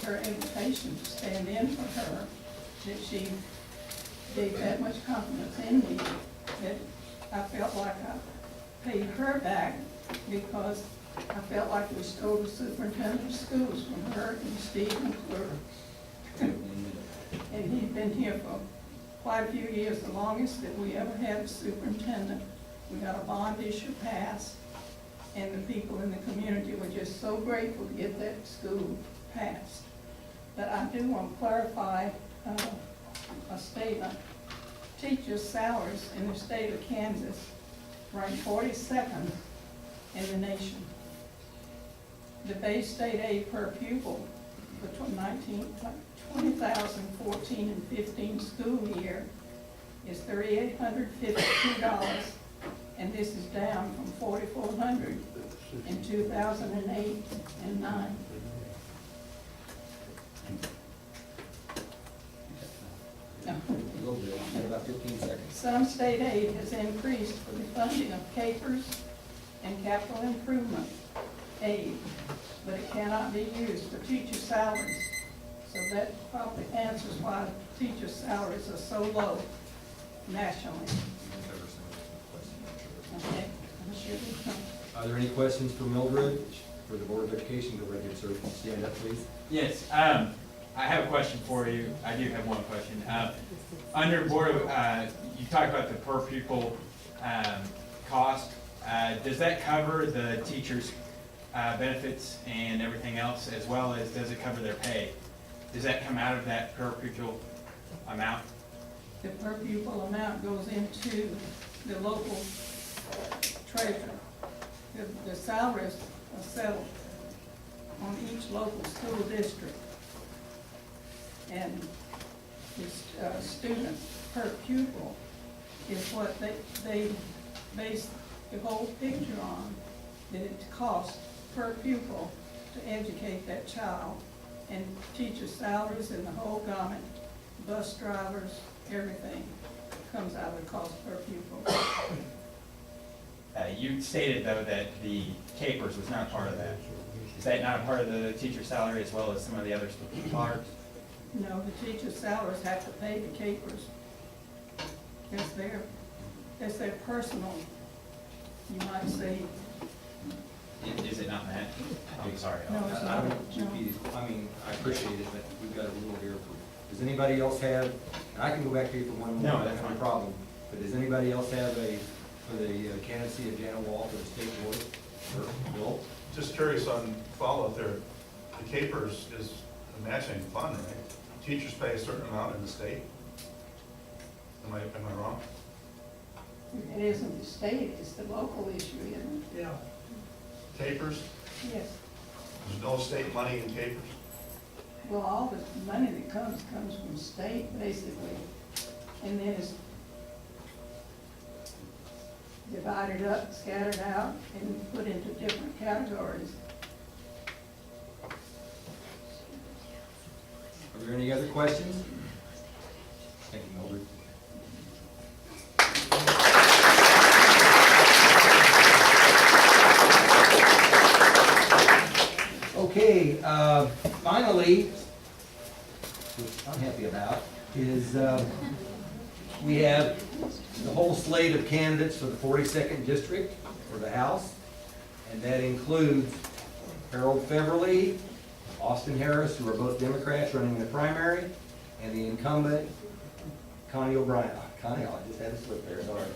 her invitation to stand in for her, that she gave that much confidence in me, that I felt like I paid her back, because I felt like we stole the superintendent of schools from her and Steve McClure. And he'd been here for quite a few years, the longest that we ever had a superintendent. We got a bond issue passed, and the people in the community were just so grateful to get that school passed. But I do want to clarify a statement. Teachers' salaries in the state of Kansas rank 42nd in the nation. The base state aid per pupil for 2014 and 15 school year is $3,852, and this is down from $4,400 in 2008 and 9. No. A little bit, about 15 seconds. Some state aid has increased for the funding of capers and capital improvement aid, but it cannot be used for teacher salaries. So that probably answers why teacher salaries are so low nationally. Okay, I'm sure they come. Are there any questions for Mildred, for the Board of Education? Go right ahead, sir. Stand up, please. Yes, I have a question for you. I do have one question. Under board of, you talked about the per pupil cost. Does that cover the teachers' benefits and everything else, as well as does it cover their pay? Does that come out of that per pupil amount? The per pupil amount goes into the local treasurer. The salaries are settled on each local school district. And the students per pupil is what they base the whole picture on, that it costs per pupil to educate that child. And teacher salaries and the whole gamut, bus drivers, everything comes out of the cost per pupil. You stated, though, that the capers was not part of that. Is that not a part of the teacher salary as well as some of the other parts? No, the teacher salaries have to pay the capers. That's their personal, you might say. Is it not that? I'm sorry. No, it's I not. don't repeat it. I mean, I appreciate it, but we've got a rule here. Does anybody else have, and I can go back to you for one more. No, that's no fine. problem. But does anybody else have for the candidacy of Janet Wall for the state board? Or Bill? Just curious on follow-up there, the capers is a matching fund, right? Teachers pay a certain amount in the state? Am I wrong? It isn't the state, it's the local issue, isn't it? Yeah. Capers? Yes. There's no state money in capers? Well, all the money that comes from state, basically, and then it's divided up, scattered out, and put into different categories. Are there any other questions? Thank you, Mildred. Okay, finally, which I'm happy about, is we have the whole slate of candidates for the 42nd District for the House, and that includes Harold Feverly, Austin Harris, who are both Democrats running in the primary, and the incumbent Connie O'Brien. Connie, I just had a slip there, sorry.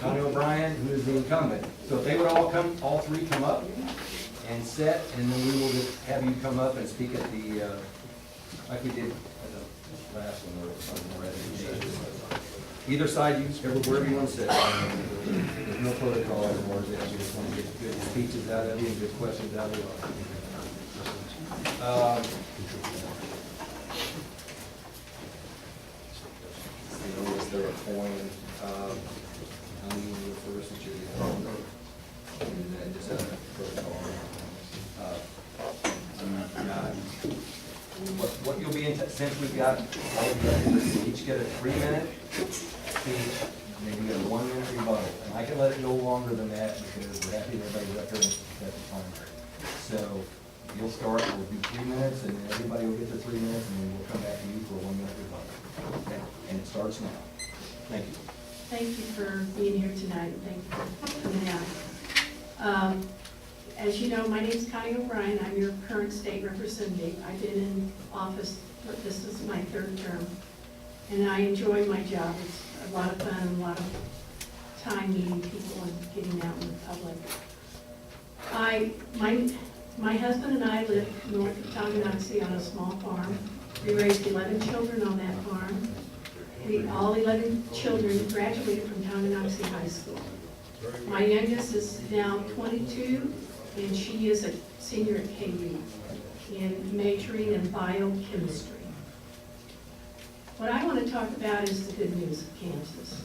Connie O'Brien, who is the incumbent. So if they would all three come up and sit, and then we will just have you come up and speak at the, like we did at the last one, or something already. Either side, wherever you want to sit. There's no protocol anymore. We just want to get good speeches out of you and good questions out of you. Was there a point, how many were first that you're and then just a protocol? What you'll be in, since we've got, each get a 3-minute speech, and then you get a 1-minute rebuttal. And I can let it go longer than that because we're happy that everybody's up here at the primary. So you'll start, we'll do 3 minutes, and then everybody will get their starts now. Thank you. Thank you for being here tonight. Thank you for coming out. As you know, my name is Connie O'Brien. I'm your current state representative. I've been in office, this is my third term, and I enjoy my job. It's a lot of fun and a lot of time meeting people and getting out in the public. My husband and I live north of Tonganoxie on a small farm. We raised 11 children on that farm. All 11 children graduated from Tonganoxie High School. My youngest is now 22, and she is a senior at KU in majoring in biochemistry. What I want to talk about is the good news of Kansas.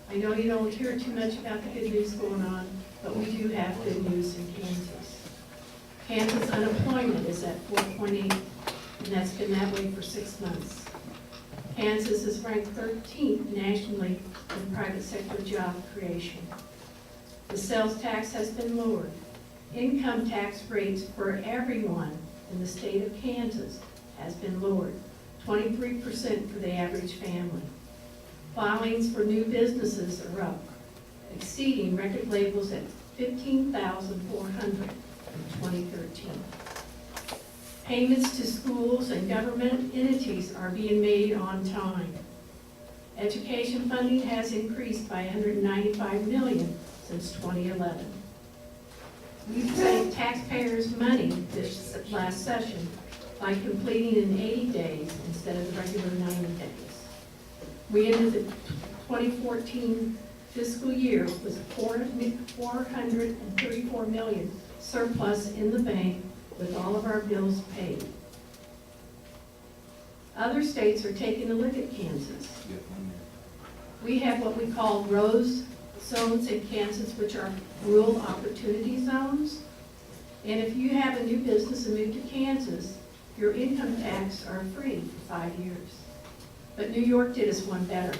I know you don't hear too much about the good news going on, but we do have good news in Kansas. Kansas unemployment is at 4.8, and that's been that way for 6 months. Kansas is ranked 13th nationally in private sector job creation. The sales tax has been lowered. Income tax rates for everyone in the state of Kansas has been lowered, 23% for the average family. Filings for new businesses are up, exceeding record labels at 15,400 in 2013. Payments to schools and government entities are being made on time. Education funding has increased by $195 million since 2011. We saved taxpayers' money this last session by completing in 80 days instead of the regular 90 days. We ended the 2014 fiscal year with $434 million surplus in the bank with all of our bills paid. Other states are taking a look at Kansas. We have what we call ROSE zones in Kansas, which are rural opportunity zones. And if you have a new business and move to Kansas, your income tax are free for 5 years. But New York did us one better.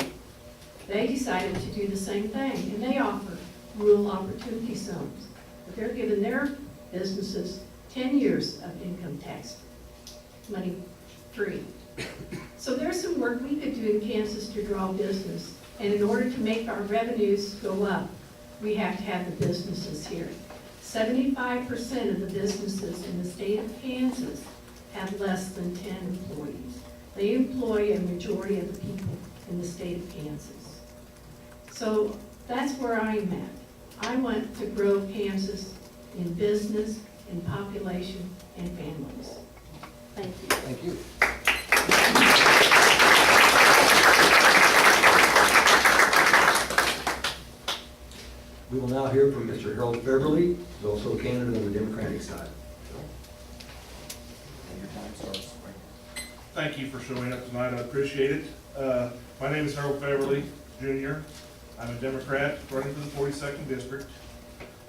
They decided to do the same thing, and they offer rural opportunity zones. But they're giving their businesses 10 years of income tax money free. So there's some work we could do in Kansas to draw business. And in order to make our revenues go up, we have to have the businesses here. 75% of the businesses in the state of Kansas have less than 10 employees. They employ a majority of the people in the state of Kansas. So that's where I'm at. I want to grow Kansas in business, in population, and families. Thank you. Thank you. We will now hear from Mr. Harold Beverly, who's also a candidate on the Democratic side. And your time starts right now. Thank you for showing up tonight, I appreciate it. My name is Harold Beverly, Jr. I'm a Democrat running for the 42nd District.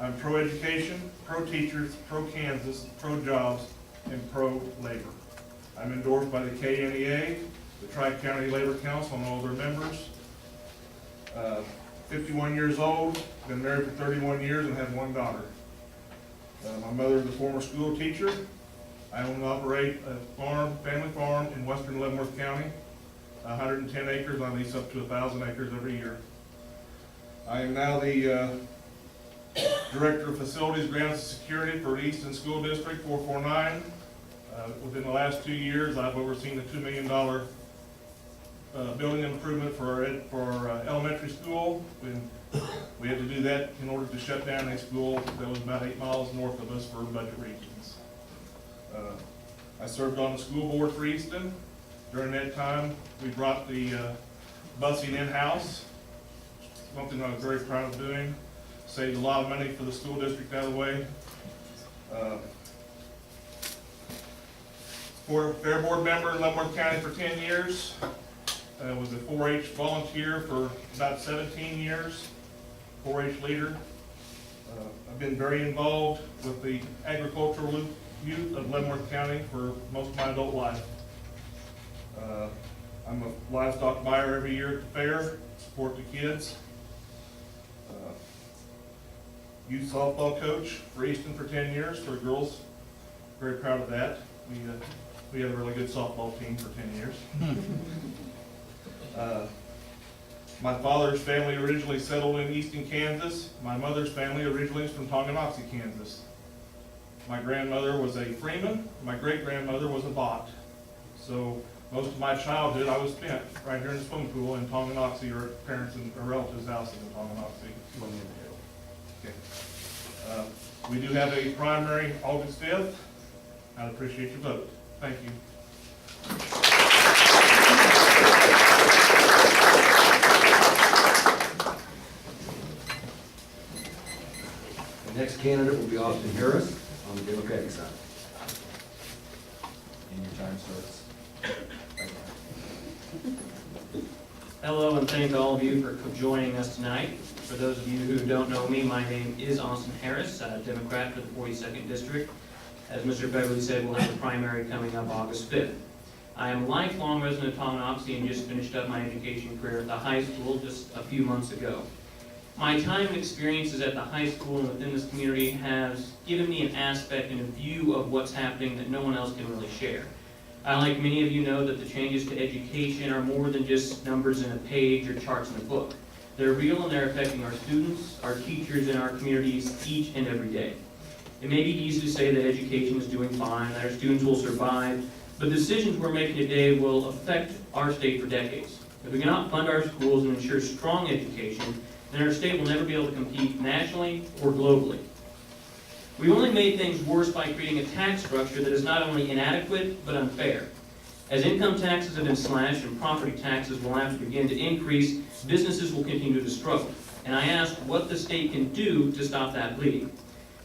I'm pro-education, pro-teachers, pro-Kansas, pro-jobs, and pro-labor. I'm endorsed by the KNEA, the Tri-County Labor Council, and all their members. 51 years old, been married for 31 years, and have one daughter. My mother is a former school teacher. I own and operate a farm, family farm in western Leavenworth County, 110 acres. I lease up to 1,000 acres every year. I am now the Director of Facilities, Grounds, and Security for Easton School District 449. Within the last 2 years, I've overseen a $2 million building improvement for our elementary school. We had to do that in order to shut down a school that was about 8 miles north of us for budget reasons. I served on the school board for Easton. During that time, we brought the busing in-house, something I was very proud of doing. Saved a lot of money for the school district out of the way. Fair board member in Leavenworth County for 10 years. Was a 4-H volunteer for about 17 years, 4-H leader. I've been very involved with the agricultural youth of Leavenworth County for most of my adult life. I'm a livestock buyer every year at the fair, support the kids. Youth softball coach for Easton for 10 years for girls. Very proud of that. We had a really good softball team for 10 years. My father's family originally settled in eastern Kansas. My mother's family originally is from Tonganoxie, Kansas. My grandmother was a freeman. My great-grandmother was a bot. So most of my childhood I was spent right here in the swimming pool in Tonganoxie, or parents and or relatives' houses in Tonganoxie. Okay. We do have a primary August 5th. I'd appreciate your vote. Thank you. The next candidate will be Austin Harris on the Democratic side. And your time starts right now. Hello, and thank all of you for joining us tonight. For those of you who don't know me, my name is Austin Harris, Democrat for the 42nd District. As Mr. Beverly said, we'll have a primary coming up August 5th. I am a lifelong resident of Tonganoxie and just finished up my education career at the high school just a few months ago. My time and experiences at the high school and within this community has given me an aspect and a view of what's happening that no one else can really share. I, like many of you, know that the changes to education are more than just numbers in a page or charts in a book. They're real and they're affecting our students, our teachers, and our communities each and every day. It may be easy to say that education is doing fine, that our students will survive, but the decisions we're making today will affect our state for decades. If we cannot fund our schools and ensure strong education, then our state will never be able to compete nationally or globally. We only made things worse by creating a tax structure that is not only inadequate, but unfair. As income taxes have been slashed and property taxes will have to begin to increase, businesses will continue to struggle. And I ask what the state can do to stop that bleeding.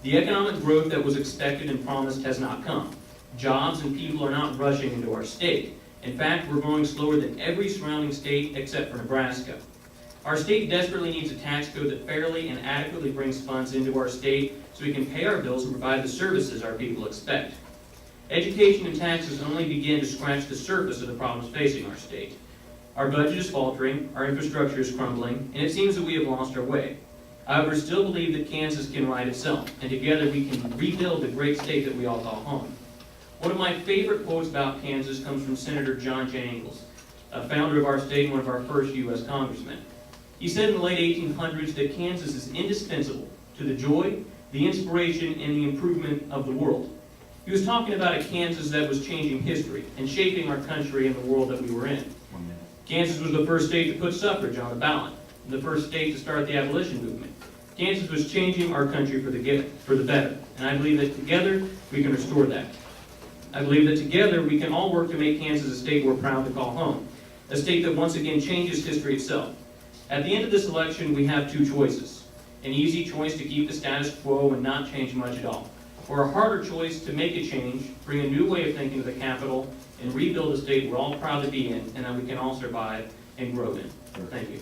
The economic growth that was expected and promised has not come. Jobs and people are not rushing into our state. In fact, we're growing slower than every surrounding state except for Nebraska. Our state desperately needs a tax code that fairly and adequately brings funds into our state so we can pay our bills and provide the services our people expect. Education and taxes only begin to scratch the surface of the problems facing our state. Our budget is faltering, our infrastructure is crumbling, and it seems that we have lost our way. However, I still believe that Kansas can right itself, and together we can rebuild the great state that we all call home. One of my favorite quotes about Kansas comes from Senator John J. Ingalls, a founder of our state and one of our first U.S. congressmen. He said in the late 1800s that Kansas is indispensable to the joy, the inspiration, and the improvement of the world. He was talking about a Kansas that was changing history and shaping our country and the world that we were in. Kansas was the first state to put suffrage on the ballot, and the first state to start the abolition movement. Kansas was changing our country for the better, and I believe that together we can restore that. I believe that together we can all work to make Kansas a state we're proud to call home, a state that once again changes history itself. At the end of this election, we have two choices. An easy choice to keep the status quo and not change much at all, or a harder choice to make a change, bring a new way of thinking to the Capitol, and rebuild a state we're all proud to be in and that we can all survive and grow in. Thank you.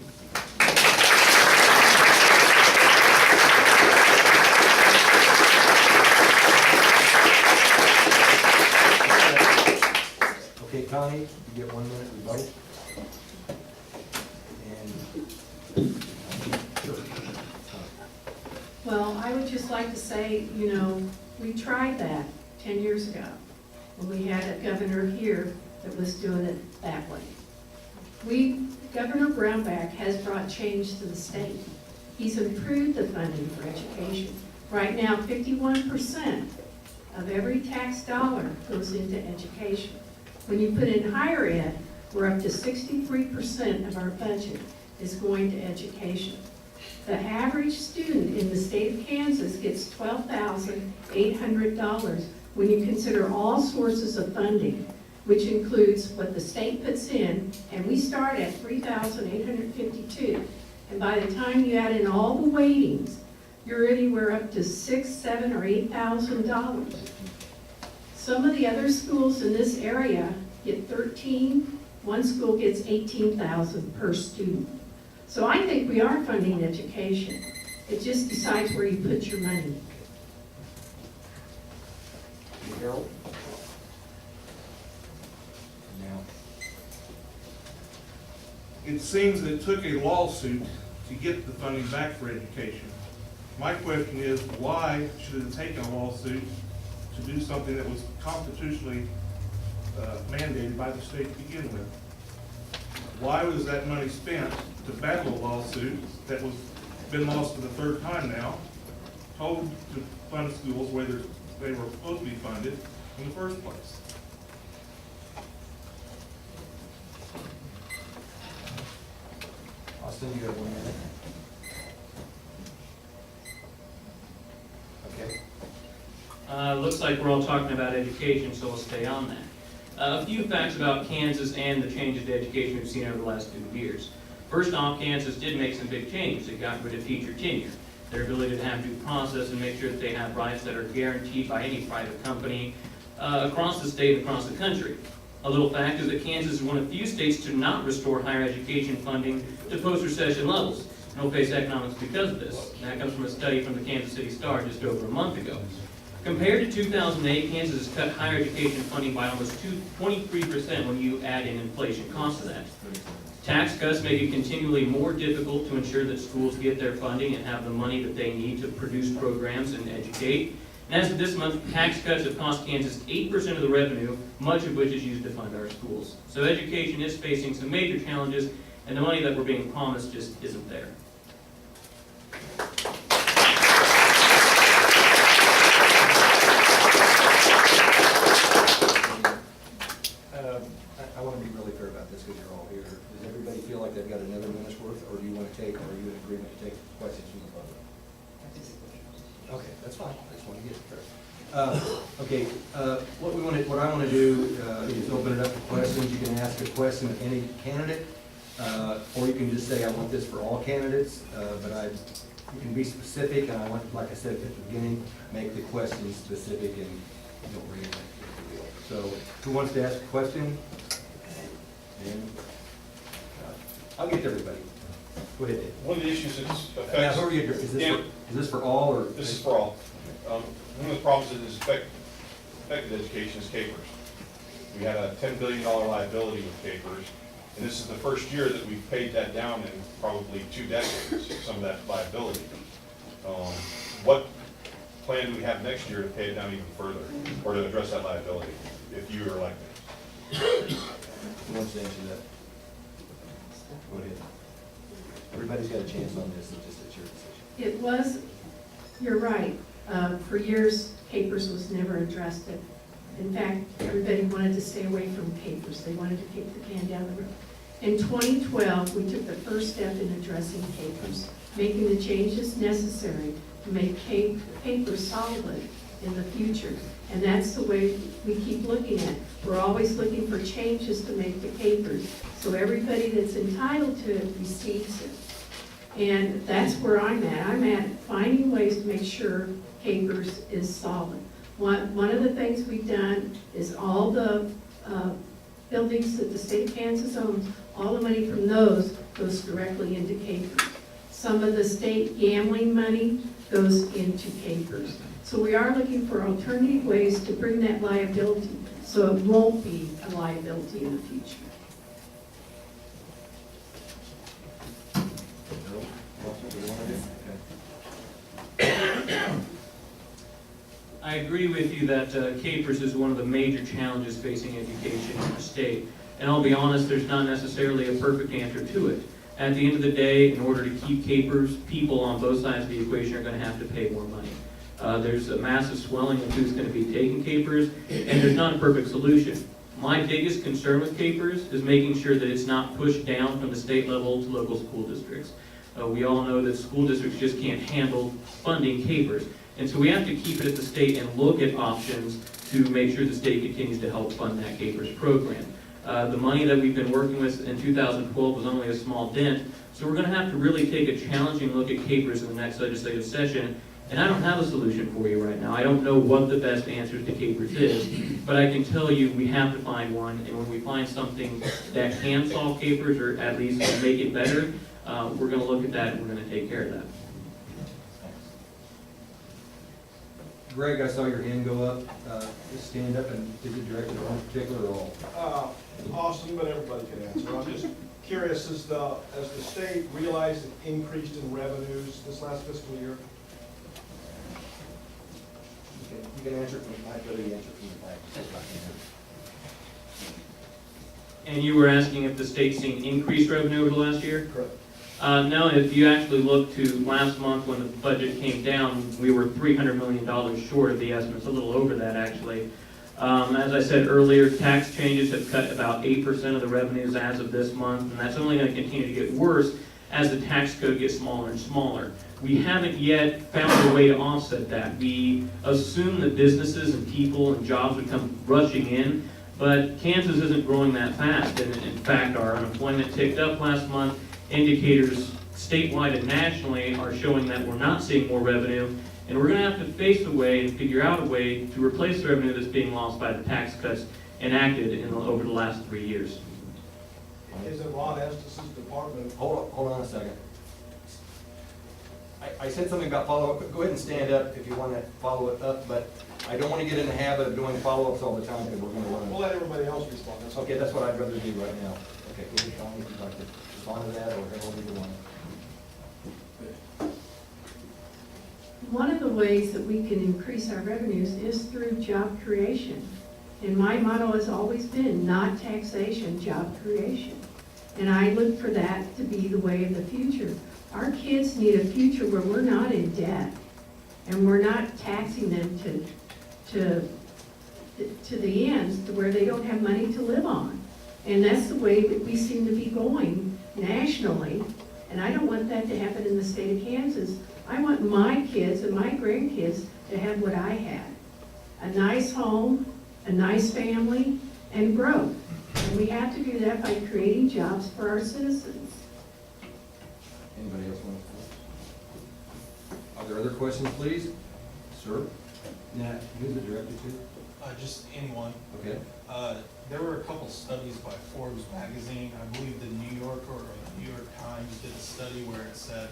Okay, Connie, you get 1 minute to vote. And, sure. Well, I would just like to say, you know, we tried that 10 years ago when we had a governor here that was doing it that way. Governor Brownback has brought change to the state. He's improved the funding for education. Right now, 51% of every tax dollar goes into education. When you put in higher ed, we're up to 63% of our budget is going to education. The average student in the state of Kansas gets $12,800 when you consider all sources of funding, which includes what the state puts in, and we start at $3,852. And by the time you add in all the weightings, you're anywhere up to $6,000, $7,000, or $8,000. Some of the other schools in this area get $13,000. One school gets $18,000 per student. So I think we are funding education. It just decides where you put your money. Harold? Now. It seems that it took a lawsuit to get the funding back for education. My question is, why should it have taken a lawsuit to do something that was constitutionally mandated by the state to begin with? why was that money spent to battle a lawsuit that was, been lost for the third time now, told to fund schools whether they were supposed to be funded in the first place? Austin, you have 1 minute. Okay. Looks like we're all talking about education, so we'll stay on that. A few facts about Kansas and the changes to education we've seen over the last 2 years. First off, Kansas did make some big changes. It got rid of teacher tenure, their ability to have due process and make sure that they have rights that are guaranteed by any private company across the state and across the country. A little fact is that Kansas is one of the few states to not restore higher education funding to post-recession levels. No face economics because of this. And that comes from a study from the Kansas City Star just over a month ago. Compared to 2008, Kansas has cut higher education funding by almost 23% when you add in inflation costs to that. Tax cuts make it continually more difficult to ensure that schools get their funding and have the money that they need to produce programs and educate. And as of this month, tax cuts have cost Kansas 8% of the revenue, much of which is used to fund our schools. So education is facing some major challenges, and the money that we're being promised just isn't there. I want to be really clear about this because you're all here. Does everybody feel like they've got another minute's worth, or do you want to take, or are you in agreement to take questions from the public? Okay, that's fine. I just want to get it clear. Okay, what I want to do is open it up to questions. You can ask a question of any candidate, or you can just say, I want this for all candidates, but you can be specific, and I want, like I said at the beginning, make the question specific and don't reinvent the wheel. So, who wants to ask a question? And I'll get to everybody. Go ahead, Dave. One of the issues that Now, affects, who are you, is this for all, or? this is for all. One of the problems that has affected education is capers. We had a $10 billion liability with capers, and this is the first year that we've paid that down in probably 2 decades, some of that liability. What plan do we have next year to pay it down even further, or to address that liability, if you are elected? Who wants to answer that? Go ahead. Everybody's got a chance on this, it's just it's your decision. It was, you're right, for years, capers was never addressed. In fact, everybody wanted to stay away from capers. They wanted to kick the can down the road. In 2012, we took the first step in addressing capers, making the changes necessary to make capers solid in the future. And that's the way we keep looking at it. We're always looking for changes to make the capers, so everybody that's entitled to it receives it. And that's where I'm at. I'm at finding ways to make sure capers is solid. One of the things we've done is all the buildings that the state of Kansas owns, all the money from those goes directly into capers. Some of the state gambling money goes into capers. So we are looking for alternative ways to bring that liability, so it won't be a liability in the future. I agree with you that capers is one of the major challenges facing education in the state. And I'll be honest, there's not necessarily a perfect answer to it. At the end of the day, in order to keep capers, people on both sides of the equation are going to have to pay more money. There's a massive swelling of who's going to be taking capers, and there's not a perfect solution. My biggest concern with capers is making sure that it's not pushed down from the state level to local school districts. We all know that school districts just can't handle funding capers. And so we have to keep it at the state and look at options to make sure the state continues to help fund that capers program. The money that we've been working with in 2012 was only a small dent, so we're going to have to really take a challenging look at capers in the next legislative session. And I don't have a solution for you right now. I don't know what the best answer to capers is, but I can tell you we have to find one, and when we find something that can solve capers or at least make it better, we're going to look at that and we're going to take care of that. Greg, I saw your hand go up. Just stand up, and is it directed at one particular or all? Austin, but everybody can answer. I'm just curious, as the state realized it increased in revenues this last fiscal year? You can answer from the back, whether you answer from the back. And you were asking if the state's seen increased revenue over the last year? Correct. No, if you actually look to last month when the budget came down, we were $300 million short of the estimates, a little over that actually. As I said earlier, tax changes have cut about 8% of the revenues as of this month, and that's only going to continue to get worse as the tax code gets smaller and smaller. We haven't yet found a way to offset that. We assume that businesses and people and jobs would come rushing in, but Kansas isn't growing that fast. And in fact, our unemployment ticked up last month. Indicators statewide and nationally are showing that we're not seeing more revenue, and we're going to have to face a way and figure out a way to replace the revenue that's being lost by the tax cuts enacted over the last 3 years. Is it Ron Estes' department? Hold on a second. I said something about follow-up. Go ahead and stand up if you want to follow it up, but I don't want to get in the habit of doing follow-ups all the time because we're going to We'll run. let everybody else respond. That's Okay, that's what I'd rather do right now. Okay, go ahead, Sean, if you'd like to respond to that or however you want. One of the ways that we can increase our revenues is through job creation. And my motto has always been, not taxation, job creation. And I look for that to be the way of the future. Our kids need a future where we're not in debt and we're not taxing them to the ends to where they don't have money to live on. And that's the way that we seem to be going nationally. And I don't want that to happen in the state of Kansas. I want my kids and my grandkids to have what I had. A nice home, a nice family, and growth. And we have to do that by creating jobs for our citizens. Anybody else want to? Are there other questions, please? Sir? Yeah, who's the director to? Just anyone. Okay. There were a couple studies by Forbes magazine. I believe the New Yorker or the New York Times did a study where it said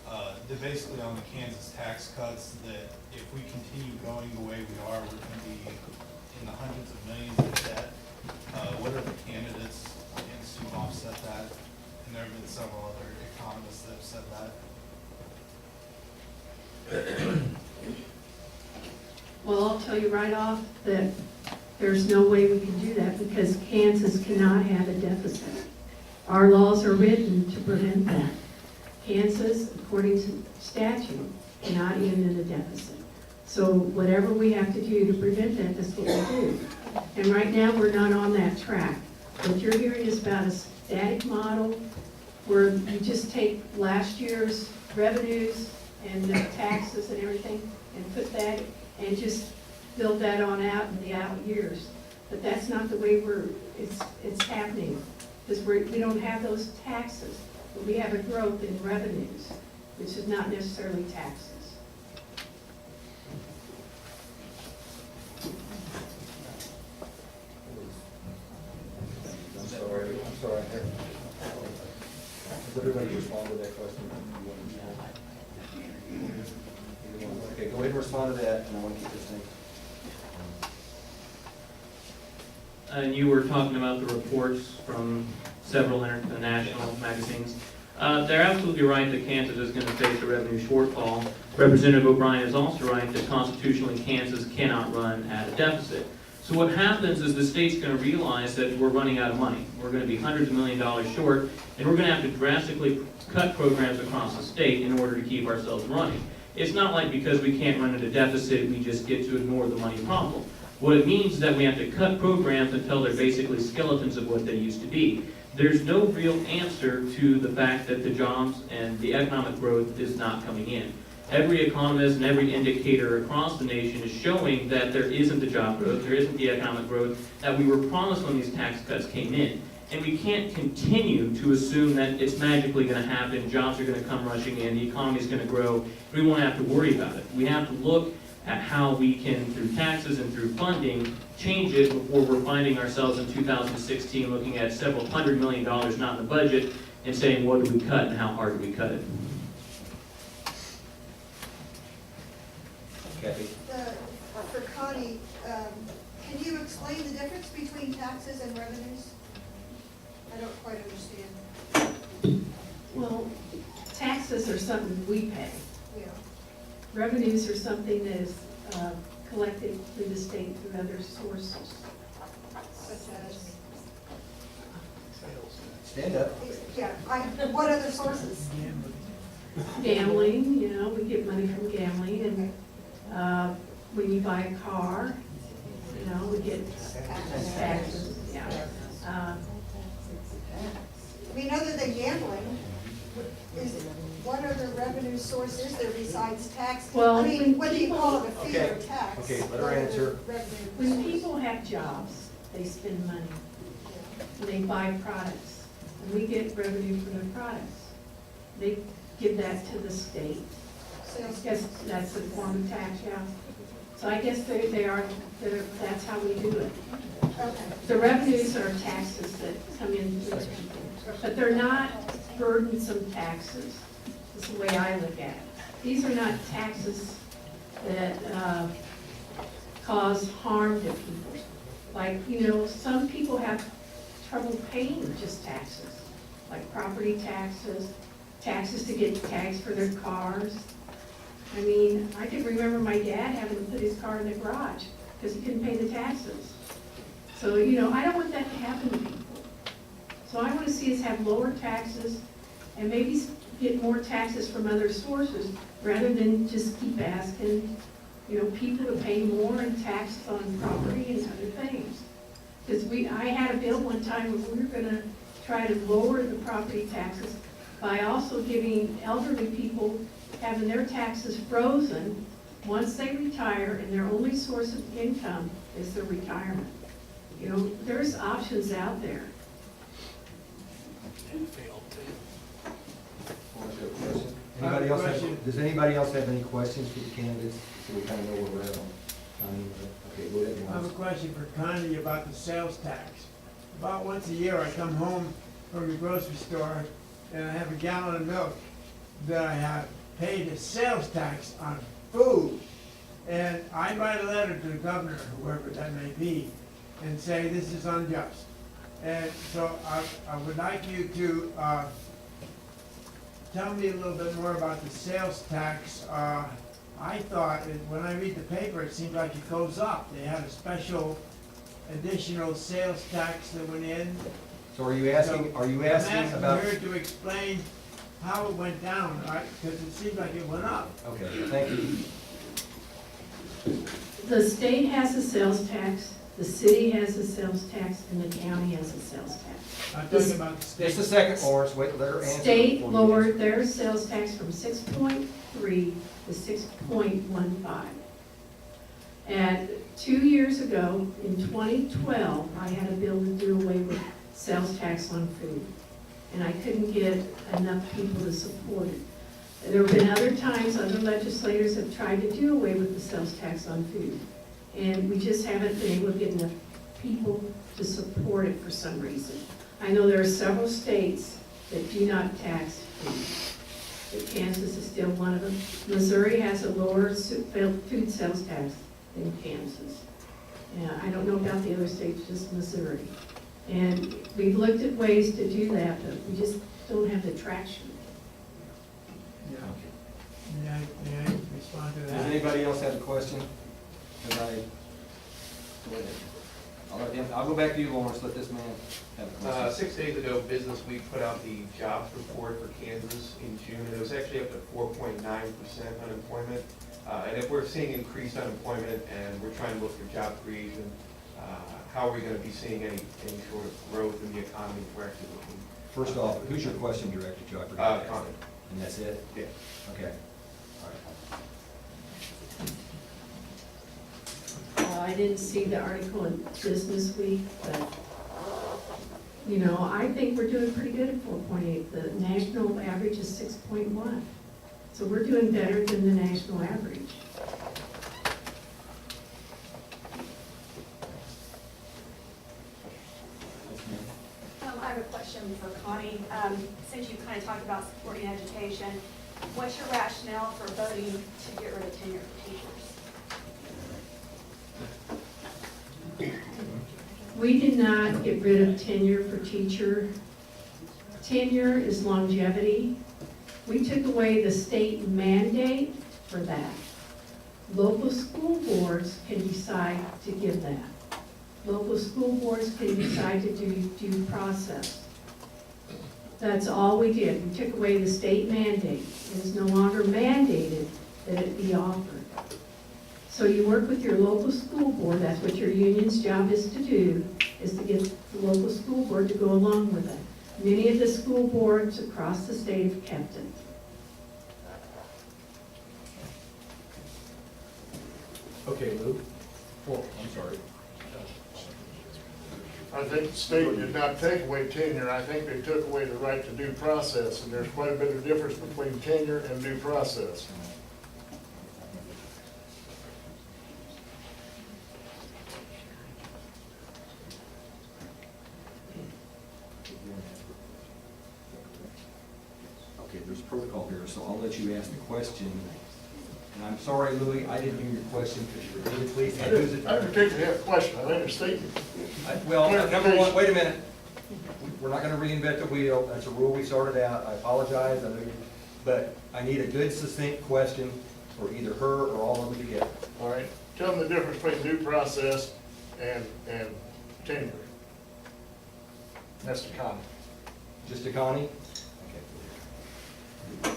that basically on the Kansas tax cuts that if we continue going the way we are, we're going to be in the hundreds of millions of debt. What are the candidates against to offset that? And there have been several other economists that have said that. Well, I'll tell you right off that there's no way we can do that because Kansas cannot have a deficit. Our laws are written to prevent that. Kansas, according to statute, cannot end in a deficit. So whatever we have to do to prevent that, that's what we do. And right now, we're not on that track. What you're hearing is about a static model where you just take last year's revenues and the taxes and everything and put that and just build that on out in the out years. But that's not the way it's happening, because we don't have those taxes, but we have a growth in revenues, which is not necessarily taxes. I'm sorry. Does everybody respond to that question? Okay, go ahead and respond to that, and I want to keep this thing. And you were talking about the reports from several international magazines. They're absolutely right that Kansas is going to face a revenue shortfall. Representative O'Brien is also right that constitutionally Kansas cannot run at a deficit. So what happens is the state's going to realize that we're running out of money. We're going to be hundreds of millions of dollars short, and we're going to have to drastically cut programs across the state in order to keep ourselves running. It's not like because we can't run at a deficit, we just get to ignore the money problem. What it means is that we have to cut programs until they're basically skeletons of what they used to be. There's no real answer to the fact that the jobs and the economic growth is not coming in. Every economist and every indicator across the nation is showing that there isn't the job growth, there isn't the economic growth that we were promised when these tax cuts came in. And we can't continue to assume that it's magically going to happen, jobs are going to come rushing in, the economy is going to grow, we won't have to worry about it. We have to look at how we can, through taxes and through funding, change it before we're finding ourselves in 2016 looking at several $100 million not in the budget and saying, what do we cut and how hard do we cut it? Kathy? For Connie, can you explain the difference between taxes and revenues? I don't quite understand. Well, taxes are something we pay. Yeah. Revenues are something that is collected through the state through other sources. Such as, Stand up. Yeah, what other sources? Gambling, you know, we get money from gambling, and when you buy a car, you know, we get taxes, yeah. I mean, other than gambling, what other revenue source is there besides tax? Well, I mean, when whether you call it a fee or Okay, tax. okay, let her what other answer. revenue When sources? people have jobs, they spend money, and they buy products, and we get revenue for their products. They give that to the state. I Sales guess that's a form of tax, yeah. So I guess that's how we do it. Okay. The revenues are taxes that come in to the people, but they're not burdensome taxes, is the way I look at it. These are not taxes that cause harm to people. Like, you know, some people have trouble paying just taxes, like property taxes, taxes to get tags for their cars. I mean, I can remember my dad having to put his car in the garage because he couldn't pay the taxes. So, you know, I don't want that to happen to people. So I want to see us have lower taxes and maybe get more taxes from other sources rather than just keep asking, you know, people to pay more in taxes on property and other things. Because I had a bill one time where we were gonna try to lower the property taxes by also giving elderly people having their taxes frozen once they retire and their only source of income is their retirement. You know, there's options out there. Anybody else have, does anybody else have any questions for the candidates, so we kind of know where we're at on timing? Okay, go ahead, I have a Lawrence. question for Connie about the sales tax. About once a year, I come home from the grocery store and I have a gallon of milk that I have paid a sales tax on food. And I write a letter to the governor, whoever that may be, and say this is unjust. And so I would like you to tell me a little bit more about the sales tax. I thought, when I read the paper, it seems like it goes up. They had a special additional sales tax that went in. So are you asking about? I'm asking her to explain how it went down, because it seems like it went up. Okay, thank you. The state has a sales tax, the city has a sales tax, and the county has a sales tax. I'm talking about the state. Just a second, Lawrence, wait, let her answer. State before you lowered answer. their sales tax from 6.3 to 6.15. And 2 years ago, in 2012, I had a bill to do away with sales tax on food. And I couldn't get enough people to support it. There have been other times, other legislators have tried to do away with the sales tax on food. And we just haven't been able to get enough people to support it for some reason. I know there are several states that do not tax food. But Kansas is still one of them. Missouri has a lower food sales tax than Kansas. And I don't know about the other states, just Missouri. And we've looked at ways to do that, but we just don't have the traction. Yeah. May I respond to Does that? anybody else have a question? Go ahead. I'll go back to you, Lawrence, let this man have a question. 6 days ago, Business Week put out the jobs report for Kansas in June, and it was actually up to 4.9% unemployment. And if we're seeing increased unemployment and we're trying to look for job creation, how are we gonna be seeing any sort of growth in the economy if we're actually looking? First off, who's your question directed to? I forgot to ask Connie. that. And that's it? Yeah. Okay. All right. I didn't see the article in Business Week, but, you know, I think we're doing pretty good at 4.8. The national average is 6.1. So we're doing better than the national average. I have a question for Connie. Since you kind of talked about supporting education, what's your rationale for voting to get rid of tenure for teachers? We did not get rid of tenure for teacher. Tenure is longevity. We took away the state mandate for that. Local school boards can decide to give that. Local school boards can decide to do due process. That's all we did. We took away the state mandate. It is no longer mandated that it be offered. So you work with your local school board, that's what your union's job is to do, is to get the local school board to go along with it. Many of the school boards across the state have kept it. Okay, Lou? Oh, I'm sorry. I think the state did not take away tenure, I think they took away the right to due process, and there's quite a bit of difference between tenure and due process. Okay, there's protocol here, so I'll let you ask the question. And I'm sorry, Louis, I didn't hear your question. Could you repeat it, please? And who's it? I particularly have a question, I understand. Well, number one, wait a minute. We're not gonna reinvent the wheel. That's a rule we started out. I apologize, I know you, but I need a good succinct question for either her or all of them together. All right, tell them the difference between due process and tenure. That's the comment. Just to Connie? Okay.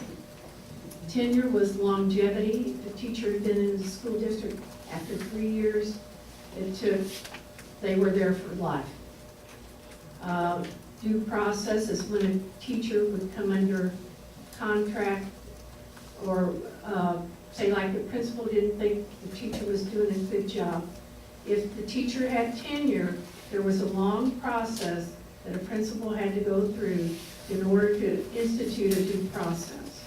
Tenure was longevity. If a teacher had been in the school district after 3 years, they were there for life. Due process is when a teacher would come under contract or say like the principal didn't think the teacher was doing a good job. If the teacher had tenure, there was a long process that a principal had to go through in order to institute a due process.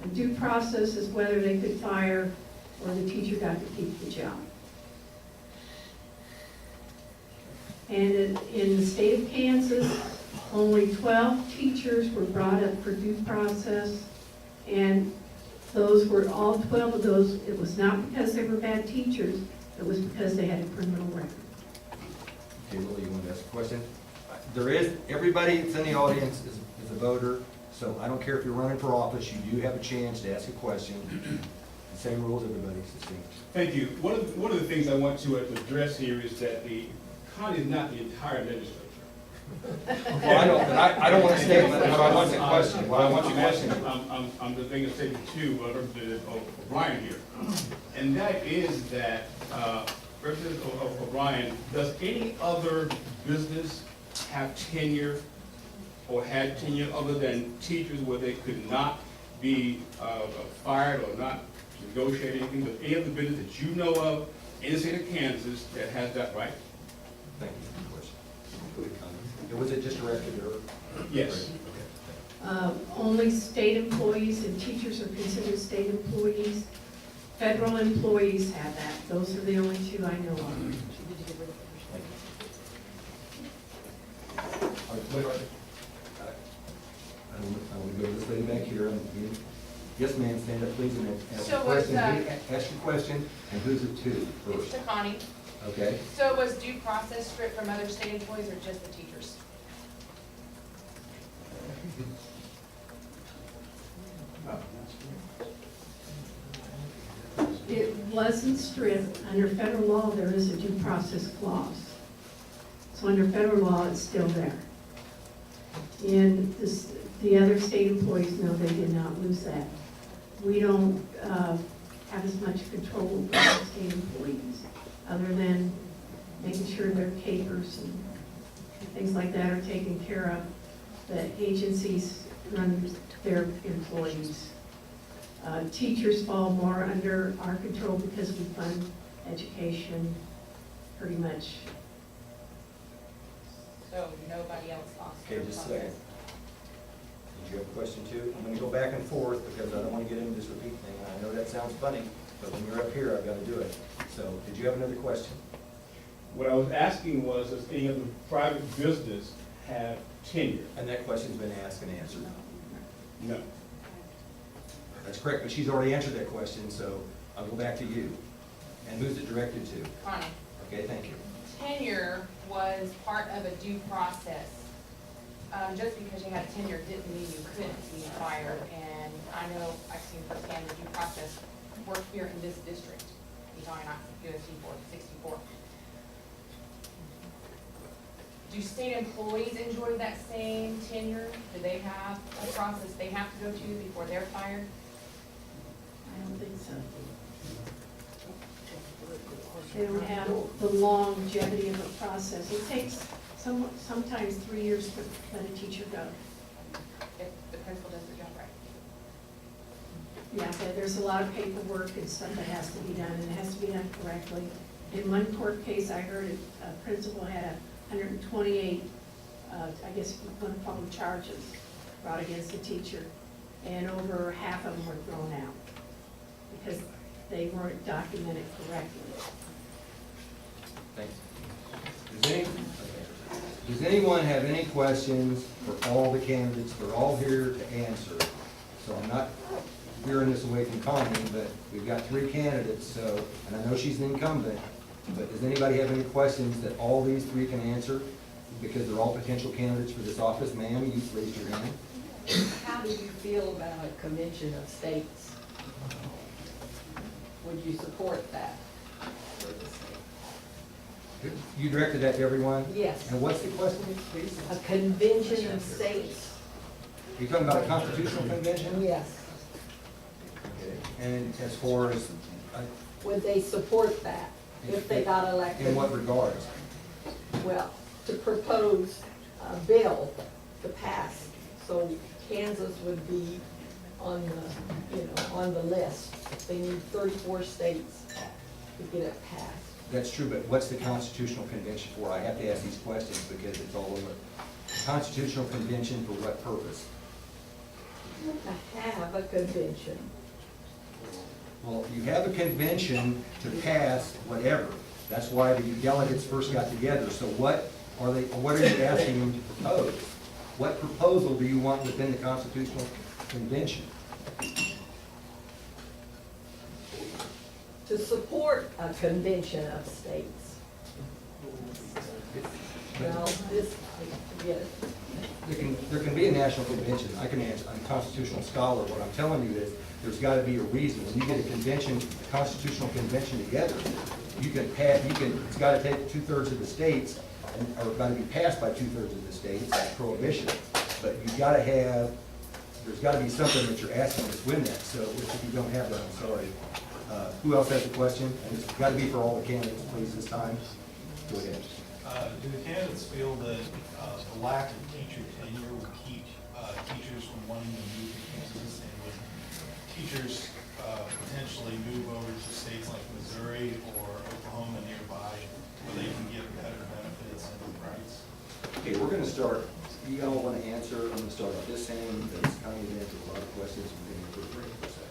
A due process is whether they could fire or the teacher got to keep the job. And in the state of Kansas, only 12 teachers were brought up for due process, and those were, all 12 of those, it was not because they were bad teachers, it was because they had a criminal record. Okay, Lily, you want to ask a question? There is, everybody that's in the audience is a voter, so I don't care if you're running for office, you do have a chance to ask a question. The same rules, everybody, succinct. Thank you. One of the things I want to address here is that the county is not the entire legislature. Well, I know, but I don't want to say, but I want the question, what I want the question. I'm the thing that's taken to Representative O'Brien here. And that is that, Representative O'Brien, does any other business have tenure or had tenure other than teachers where they could not be fired or not negotiate anything? Does any other business that you know of in the state of Kansas that has that right? Thank you for the question. And was it just directed to her? Yes. Only state employees and teachers are considered state employees. Federal employees have that. Those are the only two I know of. I will go to this lady back here. Yes, ma'am, stand up, please, and ask So your was, question. Ask your question, and who's it to It's first? to Connie. Okay? So was due process stripped from other state employees or just the teachers? It wasn't stripped. Under federal law, there is a due process clause. So under federal law, it's still there. And the other state employees, no, they did not lose that. We don't have as much control over the state employees, other than making sure their capers and things like that are taken care of. The agencies run their employees. Teachers fall more under our control because we fund education pretty much. So nobody else lost? Okay, just a second. Did you have a question too? I'm gonna go back and forth because I don't wanna get into this repeat thing. I know that sounds funny, but when you're up here, I've gotta do it. So, did you have another question? What I was asking was, does any other private business have tenure? And that question's been asked and answered. No. That's correct, but she's already answered that question, so I'll go back to you. And who's it directed to? Connie, Okay, thank you. tenure was part of a due process. Just because you had tenure didn't mean you couldn't be fired. And I know I've seen firsthand the due process work here in this district. You're talking about USC 64. do state employees enjoy that same tenure? Do they have a process they have to go to before they're fired? I don't think so. They don't have the longevity of the process. It takes sometimes 3 years to let a teacher go. If the principal does the job right? Yeah, there's a lot of paperwork and stuff that has to be done, and it has to be done correctly. In one court case, I heard a principal had 128, I guess you want to call them charges, brought against the teacher, and over half of them were thrown out because they weren't documented correctly. Thanks. Does anyone have any questions for all the candidates? They're all here to answer. So I'm not veering this away from Connie, but we've got 3 candidates, so, and I know she's an incumbent, but does anybody have any questions that all these 3 can answer? Because they're all potential candidates for this office. Ma'am, you raised your hand. How do you feel about a convention of states? Would you support that for the state? You directed that to everyone? Yes. And what's the question, please? A convention of states? Are you talking about a constitutional convention? Yes. Okay. And as far as, Would they support that if they got elected? in what regards? Well, to propose a bill to pass, so Kansas would be on the, on the list. They need 34 states to get it passed. That's true, but what's the constitutional convention for? I have to ask these questions because it's all over. Constitutional convention for what purpose? To have a convention. Well, you have a convention to pass whatever. That's why the delegates first got together. So what are you asking them to propose? What proposal do you want within the constitutional convention? To support a convention of states. Well, this, I get it. There can be a national convention. I can answer, I'm a constitutional scholar. What I'm telling you is, there's got to be a reason. When you get a convention, a constitutional convention together, it's got to take 2/3 of the states, or got to be passed by 2/3 of the states, like prohibition. But you've got to have, there's got to be something that you're asking us to win that. So if you don't have that, I'm sorry. Who else has a question? And it's got to be for all the candidates, please, this time. Go ahead. Do the candidates feel that the lack of teacher tenure would keep teachers from wanting to move to Kansas, and would teachers potentially move over to states like Missouri or Oklahoma nearby where they can get better benefits and rights? Okay, we're going to start. You all want to answer? I'm going to start with this hand. That's kind of answered a lot of questions. We're going to go to break for a second.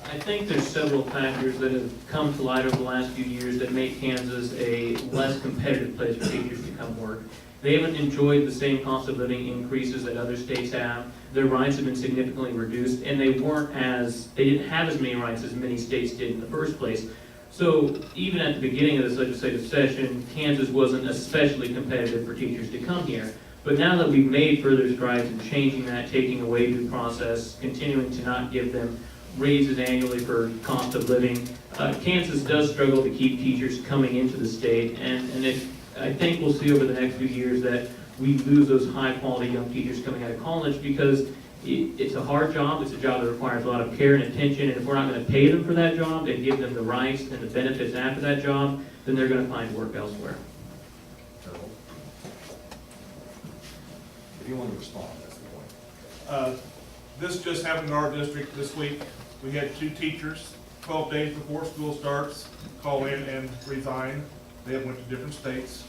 I think there's several factors that have come to light over the last few years that make Kansas a less competitive place for teachers to come work. They haven't enjoyed the same cost of living increases that other states have. Their rights have been significantly reduced, and they didn't have as many rights as many states did in the first place. So even at the beginning of this legislative session, Kansas wasn't especially competitive for teachers to come here. But now that we've made further strides in changing that, taking away due process, continuing to not give them raises annually for cost of living, Kansas does struggle to keep teachers coming into the state, and I think we'll see over the next few years that we lose those high-quality young teachers coming out of college because it's a hard job. It's a job that requires a lot of care and attention, and if we're not going to pay them for that job and give them the rights and the benefits after that job, then they're going to find work elsewhere. If you want to respond, that's the point. This just happened in our district this week. We had 2 teachers, 12 days before school starts, call in and resign. They went to different states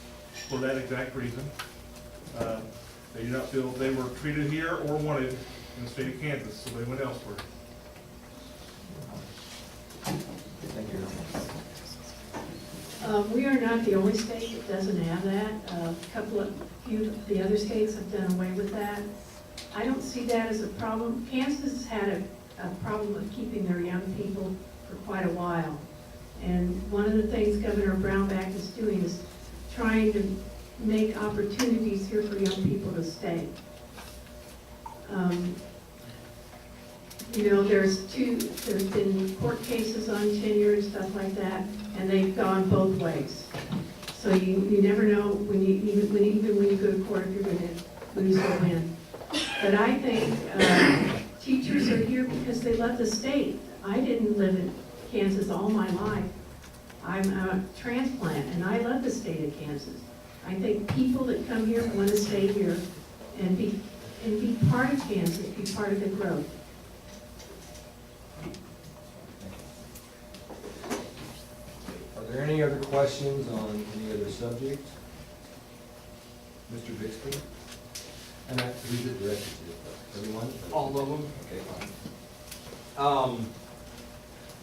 for that exact reason. They do not feel they were treated here or wanted in the state of Kansas, so they went elsewhere. Thank you. We are not the only state that doesn't have that. Few of the other states have done away with that. I don't see that as a problem. Kansas has had a problem of keeping their young people for quite a while. And one of the things Governor Brownback is doing is trying to make opportunities here for young people to stay. You know, there's been court cases on tenure and stuff like that, and they've gone both ways. So you never know even when you go to court if you're gonna lose or win. But I think teachers are here because they love the state. I didn't live in Kansas all my life. I'm a transplant, and I love the state of Kansas. I think people that come here want to stay here and be part of Kansas, be part of the growth. Are there any other questions on any other subjects? Mr. Bixby? And who's it directed to? Everyone? All of them. Okay, fine.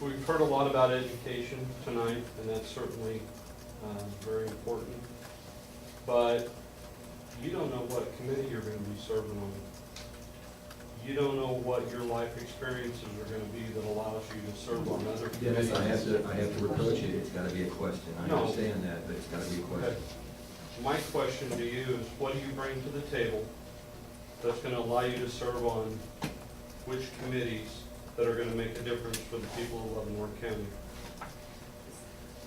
We've heard a lot about education tonight, and that's certainly very important. But you don't know what committee you're going to be serving on. You don't know what your life experiences are going to be that allows you to serve on other committees. Yes, I have to reproach it. It's gotta be a question. I No. understand that, but it's gotta be a question. My question to you is, what do you bring to the table that's going to allow you to serve on which committees that are going to make a difference for the people of Leavenworth County?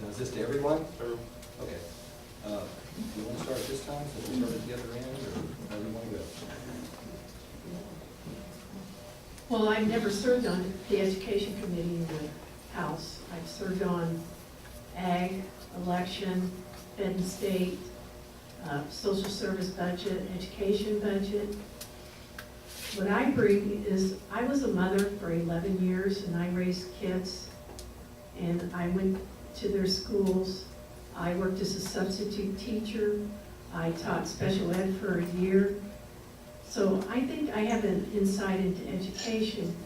Now, is this to everyone? Everyone. Okay. Do you want to start at this time, so we start at the other end, or how do you want to go? Well, I've never served on the education committee in the House. I've served on ag, election, Fed and state, social service budget, education budget. What I bring is, I was a mother for 11 years, and I raised kids, and I went to their schools. I worked as a substitute teacher. I taught special ed for a year. So I think I have an insight into education.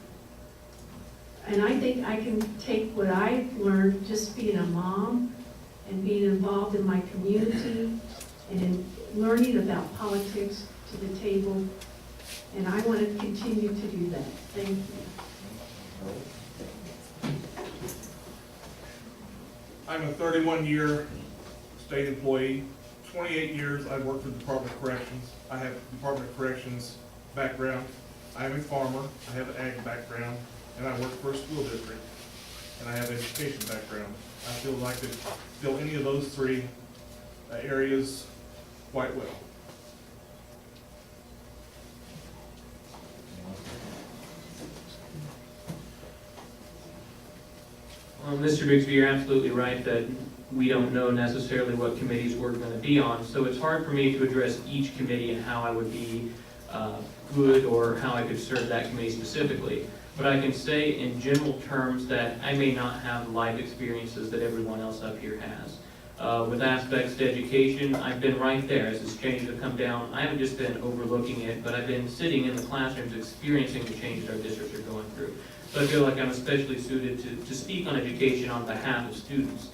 And I think I can take what I've learned just being a mom and being involved in my community and in learning about politics to the table. And I want to continue to do that. Thank you. I'm a 31-year state employee. 28 years I've worked for the Department of Corrections. I have Department of Corrections background. I am a farmer. I have an ag background, and I work for a school district, and I have education background. I feel like I could fill any of those three areas quite well. Mr. Bixby, you're absolutely right that we don't know necessarily what committees we're going to be on, so it's hard for me to address each committee and how I would be good or how I could serve that committee specifically. But I can say in general terms that I may not have life experiences that everyone else up here has. With aspects to education, I've been right there as this change has come down. I haven't just been overlooking it, but I've been sitting in the classrooms experiencing the changes our districts are going through. So I feel like I'm especially suited to speak on education on behalf of students.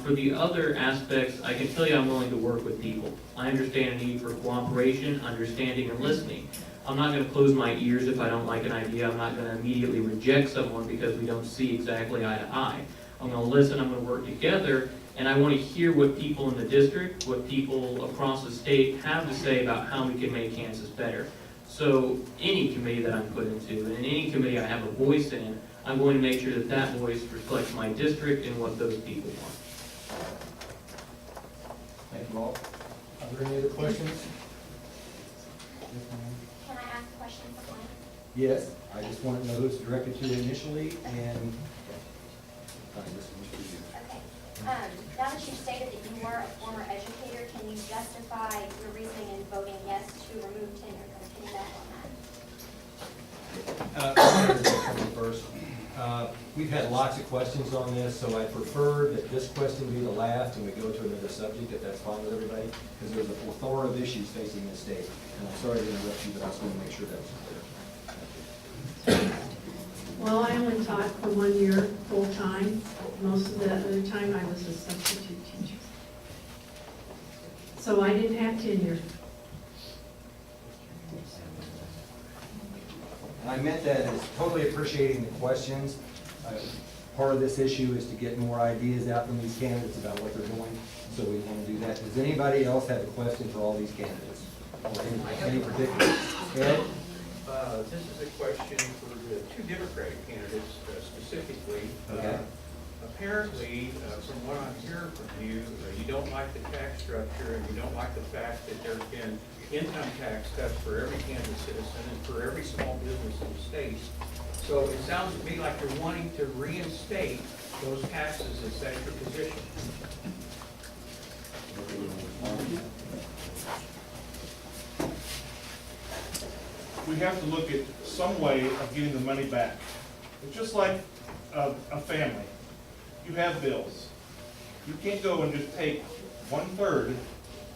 For the other aspects, I can tell you I'm willing to work with people. I understand a need for cooperation, understanding, and listening. I'm not going to close my ears if I don't like an idea. I'm not going to immediately reject someone because we don't see exactly eye to eye. I'm going to listen, I'm going to work together, and I want to hear what people in the district, what people across the state have to say about how we can make Kansas better. So any committee that I'm put into, and in any committee I have a voice in, I'm going to make sure that that voice reflects my district and what those people want. Thank you all. Are there any other questions? Can I ask a question for Glenn? Yes, I just want to know who it's directed to initially, and Okay. Now that you've stated that you were a former educator, can you justify your reasoning in voting yes to remove tenure? Can you back on that? First, we've had lots of questions on this, so I prefer that this question be the last and we go to another subject, if that's fine with everybody, because there's a plethora of issues facing the state. And I'm sorry to interrupt you, but I just want to make sure that was clear. Well, I only taught for 1 year full-time. Most of the other time I was a substitute teacher. So I didn't have tenure. And I meant that as totally appreciating the questions. Part of this issue is to get more ideas out from these candidates about what they're doing, so we want to do that. Does anybody else have a question for all these candidates? Or any particular? Ed? This is a question for the two Democratic candidates specifically. Okay. Apparently, from what I'm hearing from you, you don't like the tax structure and you don't like the fact that there's been income tax cuts for every Kansas citizen and for every small business in the state. So it sounds to me like you're wanting to reinstate those taxes. Is that your position? We have to look at some way of getting the money back. It's just like a family. You have bills. You can't go and just take 1/3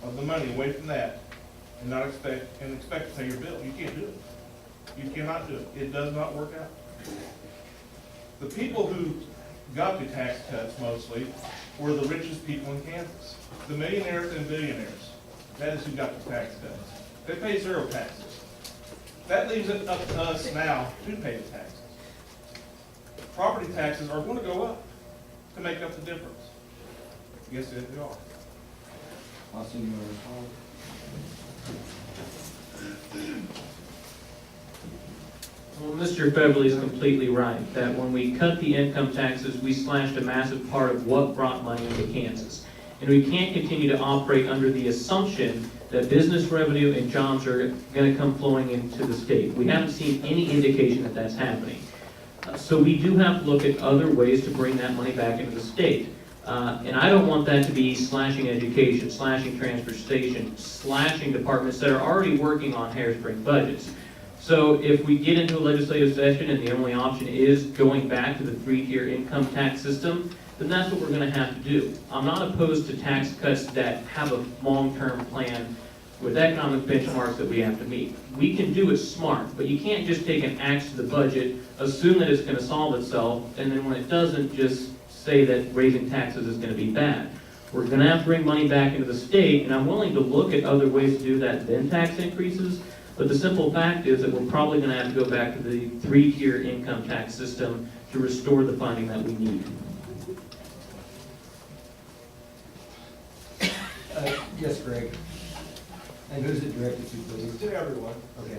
of the money away from that and not expect to pay your bill. You can't do it. You cannot do it. It does not work out. The people who got the tax cuts mostly were the richest people in Kansas. The millionaires and billionaires. That is who got the tax cuts. They pay zero taxes. That leaves it up to us now to pay the taxes. Property taxes are going to go up to make up the difference. Yes, they are. Austin, you want to respond? Well, Mr. Beverly is completely right, that when we cut the income taxes, we slashed a massive part of what brought money into Kansas. And we can't continue to operate under the assumption that business revenue and jobs are going to come flowing into the state. We haven't seen any indication that that's happening. So we do have to look at other ways to bring that money back into the state. And I don't want that to be slashing education, slashing transportation, slashing departments that are already working on hairspring budgets. So if we get into a legislative session and the only option is going back to the 3-tier income tax system, then that's what we're going to have to do. I'm not opposed to tax cuts that have a long-term plan with economic benchmarks that we have to meet. We can do it smart, but you can't just take an axe to the budget, assume that it's going to solve itself, and then when it doesn't, just say that raising taxes is going to be bad. We're going to have to bring money back into the state, and I'm willing to look at other ways to do that than tax increases, but the simple fact is that we're probably going to have to go back to the 3-tier income tax system to restore the funding that we need. Yes, Greg. And who's it directed to, please? To everyone. Okay.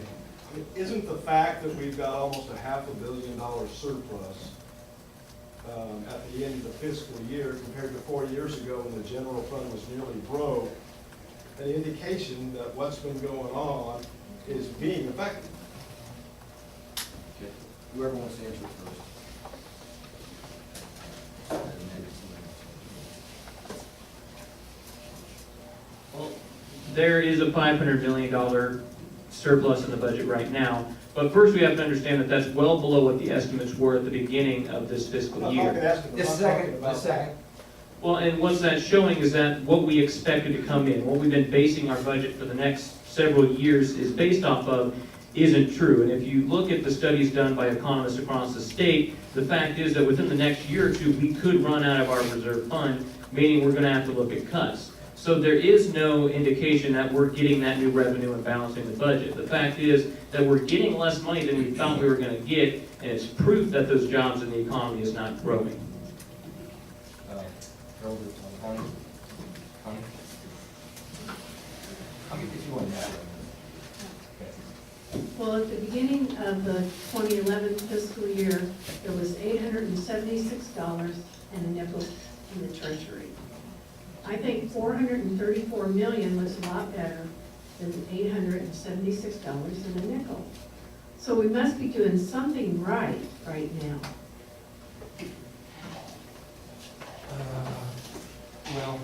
Isn't the fact that we've got almost a $500 million surplus at the end of the fiscal year compared to 4 years ago when the general fund was nearly broke, an indication that what's been going on is being effective? Okay. Whoever wants to answer first. Well, there is a $500 million surplus in the budget right now, but first we have to understand that that's well below what the estimates were at the beginning of this fiscal year. Just a second. Well, and what that's showing is that what we expected to come in, what we've been basing our budget for the next several years is based off of, isn't true. And if you look at the studies done by economists across the state, the fact is that within the next year or two, we could run out of our reserve fund, meaning we're going to have to look at cuts. So there is no indication that we're getting that new revenue and balancing the budget. The fact is that we're getting less money than we thought we were going to get, and it's proof that those jobs in the economy is not growing. Connie? I'll get you on that. Well, at the beginning of the 2011 fiscal year, there was $876 and a nickel in the treasury. I think $434 million was a lot better than $876 and a nickel. So we must be doing something right now. Well,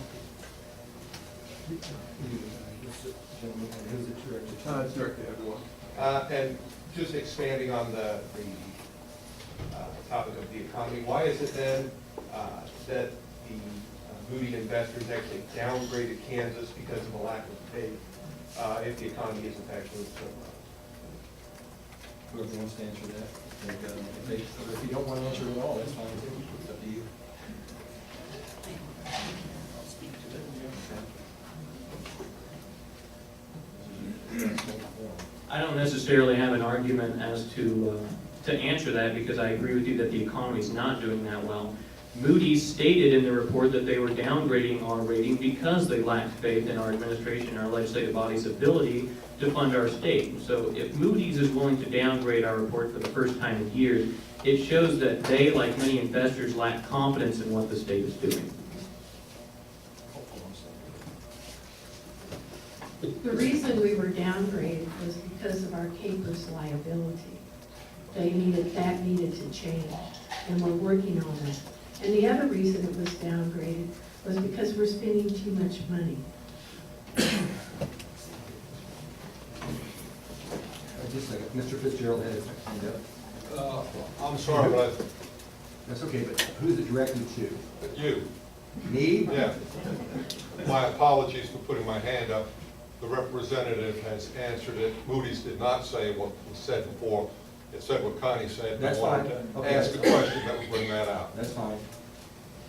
who's it directed to? It's directed to everyone. And just expanding on the topic of the economy, why is it then that the Moody investors actually downgraded Kansas because of a lack of faith if the economy isn't actually so well? Whoever wants to answer that. If you don't want to answer at all, that's fine. It's up to you. I don't necessarily have an argument as to answer that because I agree with you that the economy is not doing that well. Moody's stated in the report that they were downgrading our rating because they lacked faith in our administration and our legislative body's ability to fund our state. So if Moody's is willing to downgrade our report for the first time in years, it shows that they, like many investors, lack confidence in what the state is doing. The reason we were downgraded was because of our Capers liability. That needed to change, and we're working on it. And the other reason it was downgraded was because we're spending too much money. Just a second, Mr. Fitzgerald has his hand up. I'm sorry, but That's okay, but who's it directed to? you, Me? yeah. My apologies for putting my hand up. The representative has answered it. Moody's did not say what was said before. It said what Connie said. That's I wanted fine. to Okay, ask a that's fine. question that would bring that out. That's fine.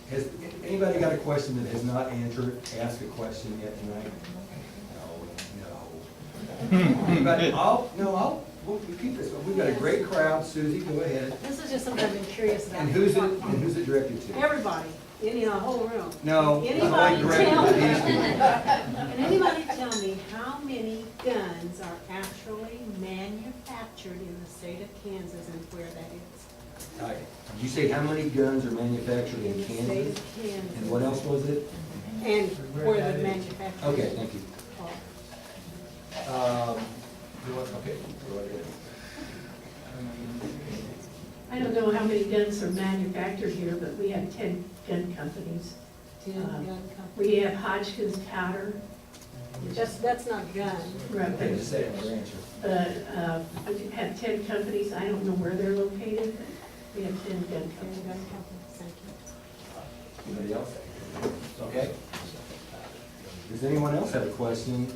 Has anybody got a question that has not answered, asked a question yet tonight? No. But we'll keep this, we've got a great crowd. Susie, go ahead. This is just something I've been curious about. And who's it directed to? Everybody, in the whole room. No, I Anybody like directed tell to me, these people. can anybody tell me how many guns are actually manufactured in the state of Kansas and where that is? Did you say how many guns are manufactured in In the state Kansas? of Kansas. And what else was it? And where the manufacturer. Okay, thank you. Okay. Go ahead. I don't know how many guns are manufactured here, but we have 10 gun companies. 10 gun companies. We have Hodgkins Powder. That's not gun. Okay, just say it, your answer. We have 10 companies. I don't know where they're located, but we have 10 gun 10 companies. gun companies, thank you. Anybody else? Okay. Does anyone else have a question?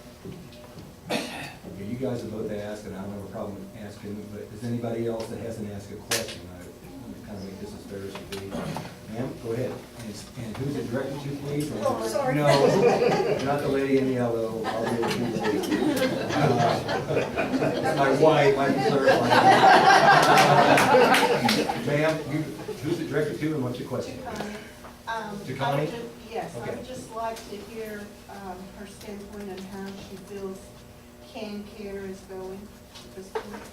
Okay, you guys have both asked, and I don't have a problem asking, but does anybody else that hasn't asked a question? I kind of make this as fair as it be. Ma'am, go ahead. And who's it directed to, please? Oh, sorry. No, not the lady in yellow. I'll be able to do that. My wife, I can clarify. Ma'am, who's it directed to, and what's your question? To Connie? Yes, I Okay. would just like to hear her standpoint on how she feels CanCare is going at this point.